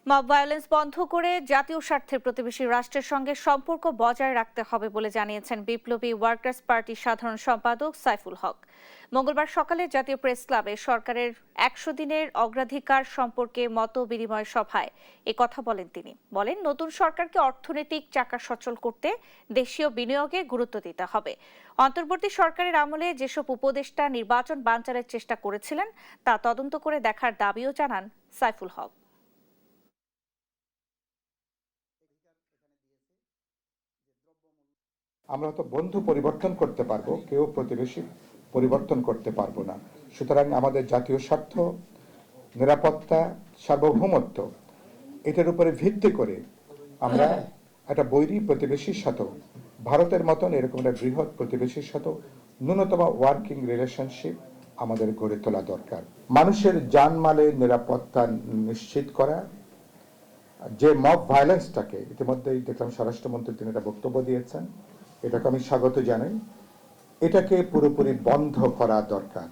Mob violence বন্ধ করে জাতীয় স্বার্থে প্রতিবেশী রাষ্ট্রের সঙ্গে সম্পর্ক বজায় রাখতে হবে বলে জানিয়েছেন বিপ্লবী ওয়ার্কার্স পার্টির সাধারণ সম্পাদক সাইফুল হক। মঙ্গলবার সকালে জাতীয় প্রেস ক্লাবে সরকারের ১০০ দিনের অগ্রাধিকার সম্পর্কে মত বিনিময় সভায় কথা বলেন তিনি। বলেন, নতুন সরকারকে অর্থনৈতিক চাকা সচল করতে দেশীয় বিনিয়োগে গুরুত্ব দিতে হবে। অন্তর্বর্তী সরকারের আমলে যেসব উপদেষ্টা নির্বাচন বানচালের চেষ্টা করেছিলেন তা তদন্ত করে দেখার দাবিও জানান সাইফুল হক। আমরা তো বন্ধু পরিবর্তন করতে পারবো, কেউ প্রতিবেশী পরিবর্তন করতে পারবো না। সুতরাং আমাদের জাতীয় স্বার্থ, নিরাপত্তা, সার্বভৌমত্ব এটার উপরে ভিত্তি করে আমরা একটা বৈরী প্রতিবেশীর সাথেও, ভারতের মতন এরকম একটা বৃহৎ প্রতিবেশীর সাথেও ন্যূনতম ওয়ার্কিং রিলেশনশিপ আমাদের গড়ে তোলা দরকার। মানুষের জানমালের নিরাপত্তা নিশ্চিত করা, যে মব ভায়োলেন্সটাকে ইতিমধ্যেই দেখলাম স্বরাষ্ট্রমন্ত্রী তিনি একটা বক্তব্য দিয়েছেন, এটাকে আমি স্বাগত জানাই। এটাকে পুরোপুরি বন্ধ করা দরকার।